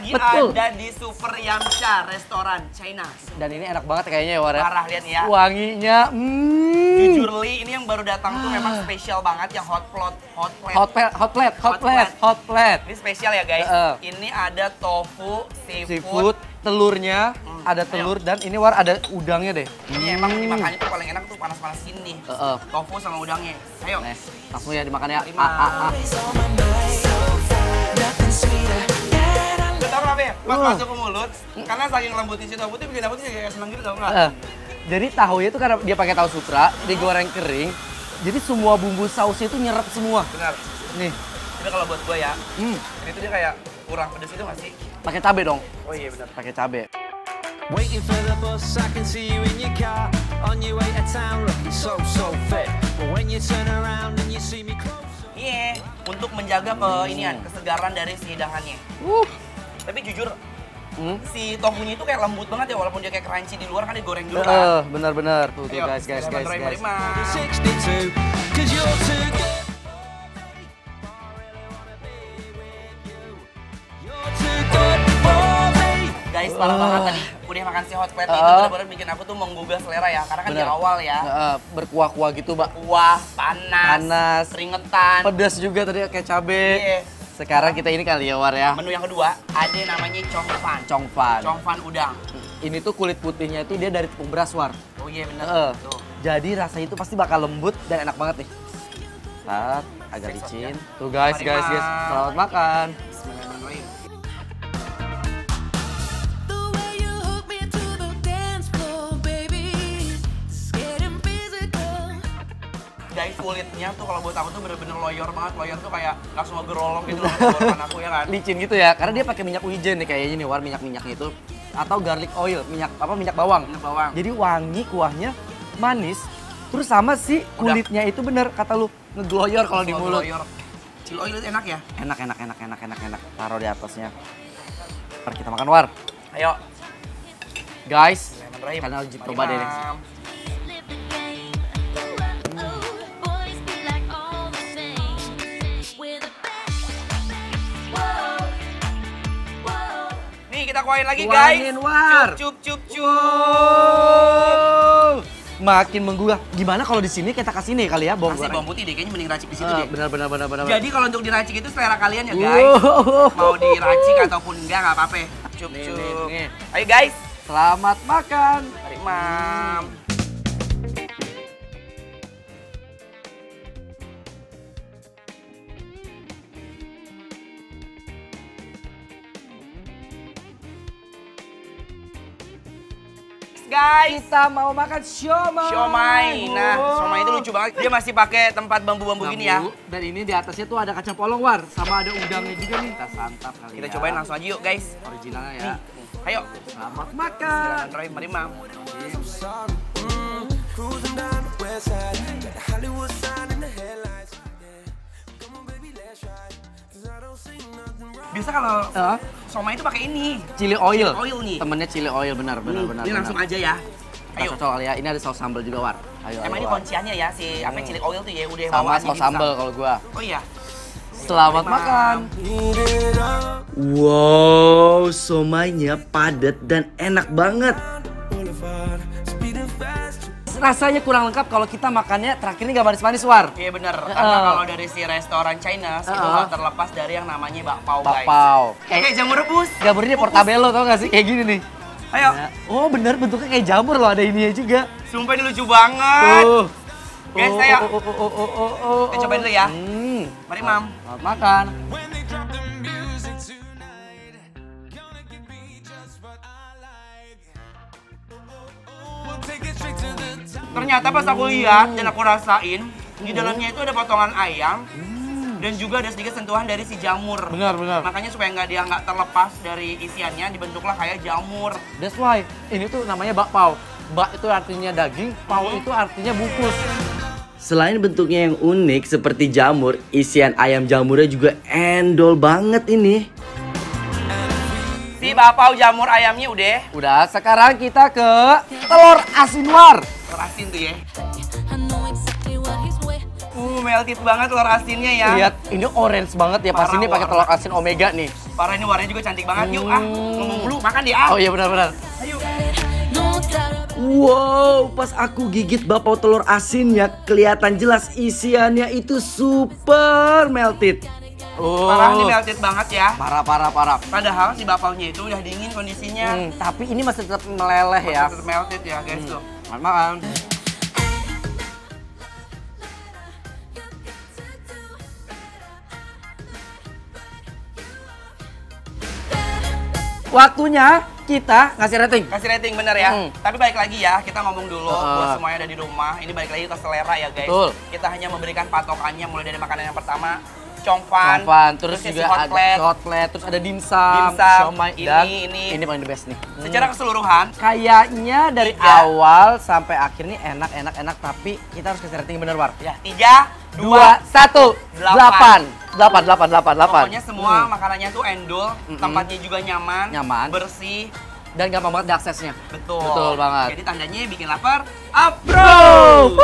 Lagi Betul. ada di Super Yamcha restoran China. Dan ini enak banget kayaknya ya, War. Parah, lihat nih ya. Wanginya, Jujur Li, ini yang baru datang tuh memang spesial banget yang hot plate. Hot plate. Ini spesial ya guys. Ini ada tofu, Seafood, telurnya, ada telur dan ini War ada udangnya deh. Ini emang dimakannya tuh paling enak tuh panas-panas gini nih. Tofu sama udangnya. Ayo. Nih, langsung ya dimakan ya. Lu tau kenapa ya? Pas masuk ke mulut, karena saking lembutnya si tofu tuh bikin aku tuh kayak seneng gitu tau nggak? Jadi tahunya itu karena dia pakai tahu sutra, digoreng kering. Jadi semua bumbu sausnya itu nyerap semua. Benar. Nih. Tapi kalau buat gue ya, ini tuh dia kayak kurang pedes itu nggak sih? Pakai cabe dong. Oh iya benar. Pakai cabe. Waiting for the bus, I can see you in your car. On your way to town, looking so fit. But when you turn around and you see me close. Iya, untuk menjaga kesegaran dari si hidangannya. Tapi jujur, si tofunya itu kayak lembut banget ya, walaupun dia kayak crunchy di luar kan digoreng dulu kan. Benar-benar. Tuh Ayo, guys. 62, 'cause you're too good. You're too good for me. Guys, parah banget tadi. Udah makan si hot plate itu benar-benar bikin aku tuh menggugah selera ya. Karena kan di awal ya. Berkuah-kuah gitu, Mbak. Kuah, panas, keringetan. Pedas juga tadi kayak cabe. Iya. Sekarang kita ini kali ya, War ya. Menu yang kedua, ada namanya congfan. Congfan udang. Ini tuh kulit putihnya itu dia dari tepung beras, War. Oh iya benar. Tuh. Jadi rasanya itu pasti bakal lembut dan enak banget nih. Agak licin. Tuh guys. Selamat makan. Bismillahirrahmanirrahim. Guys, kulitnya tuh kalau buat aku tuh bener-bener loyor banget. Loyor tuh kayak langsung ngegerolong gitu loh tenggorokan aku ya kan. Licin gitu ya, karena dia pakai minyak wijen nih kayaknya nih, War, minyaknya itu. Atau garlic oil, minyak bawang. Minyak bawang. Jadi wangi, kuahnya manis. Terus sama si kulitnya itu bener kata lu ngegloyor kalau di mulut. Chili oil itu enak ya? Enak. Taruh di atasnya. Ntar kita makan, War. Ayo. Guys, Bismillahirrahmanirrahim. kalian harus coba deh nih. Nih kita kuahin lagi guys. War. Cup. Makin menggugah. Gimana kalau di sini kita kasih nih kali ya bawang Kasih goreng? bawang putih deh, kayaknya mending racik di situ deh. Benar. Jadi kalau untuk diracik itu selera kalian ya guys. Mau diracik ataupun enggak apa-apa. Cup. Nih. Ayo guys. Selamat makan. Mari mam. Guys, Kita mau makan siomay. siomay. Nah, siomay itu lucu banget. Dia masih pakai tempat bambu-bambu gini ya. Dan ini di atasnya tuh ada kacang polong, War. Sama ada udangnya juga nih. Kita santap kali Kita ya. cobain langsung aja yuk guys. Originalnya ya. Ayo. Selamat makan. Bismillahirrahmanirrahim. Mari mam. Cruising down the west side, got the Hollywood sign in the headlights. Come on, baby, let's ride. 'Cause I don't see nothing wrong. Biasa kalau siomay itu pakai ini. Chili oil. Chili oil nih. Temennya chili oil, benar. Ini langsung aja ya. Kita Ayo. cocok kali ya. Ini ada saus sambal juga, War. Ayo. Emang ini War. kunciannya ya si apa chili oil tuh ya udah Sama bawaannya saus dimsum. sambal kalau gua. Oh iya. Selamat Mari, makan. Need it all. Wow, somaynya padat dan enak banget. Boulevard, speeding fast. Rasanya kurang lengkap kalau kita makannya terakhir ini gak manis-manis, War. Iya bener, karena kalau dari si restoran China itu gak terlepas dari yang namanya bakpao guys. Bakpao. Kayak jamur rebus. Jamur ini portabello tau gak sih? Kayak gini nih. Ayo. Ya. Oh bener, bentuknya kayak jamur loh, ada ininya juga. Sumpah ini lucu banget. Guys, ayo. Kita cobain dulu ya. Mari mam. Selamat makan. When they drop the music tonight, gonna give me just what I like. We'll take it straight to the top. Ternyata pas aku lihat dan aku rasain, di dalamnya itu ada potongan ayam dan juga ada sedikit sentuhan dari si jamur. Benar. Makanya supaya dia nggak terlepas dari isiannya, dibentuklah kayak jamur. That's why ini tuh namanya bakpao. Bak itu artinya daging, pao itu artinya bungkus. Selain bentuknya yang unik seperti jamur, isian ayam jamurnya juga endol banget ini. Si bakpao jamur ayamnya udah. Udah, sekarang kita ke telur asin, War. Telur asin tuh ya. melted banget telur asinnya ya. Lihat, ini orange banget ya. Pas Parah ini pakai warna. telur asin omega nih. Parah, ini warnanya juga cantik banget. Yuk ngomong dulu, makan di Oh iya benar-benar. Ayo. Wow, pas aku gigit bapau telur asinnya, kelihatan jelas isiannya itu super melted. Parah, ini melted banget ya. Parah. Padahal si bapaunya itu udah dingin kondisinya. Tapi ini masih tetap meleleh ya. Tetap melted ya guys tuh. Makan. Waktunya kita ngasih rating. Kasih rating bener ya. Tapi balik lagi ya, kita ngomong dulu buat semuanya ada di rumah. Ini balik lagi ke selera ya guys. Betul. Kita hanya memberikan patokannya mulai dari makanan yang pertama, congfan, Terus si juga hot ada plate. hotplate, terus ada dimsum, siomay, dan ini paling the best nih. Secara keseluruhan, Kayaknya dari Tiga. awal sampai akhir nih enak, tapi kita harus kasih rating bener, War. ya 3, 2, 1, 8. Pokoknya semua makanannya tuh endul, tempatnya juga nyaman, Nyaman. bersih. Dan gampang banget diaksesnya. Betul. Betul banget. Jadi tandanya bikin lapar, approve.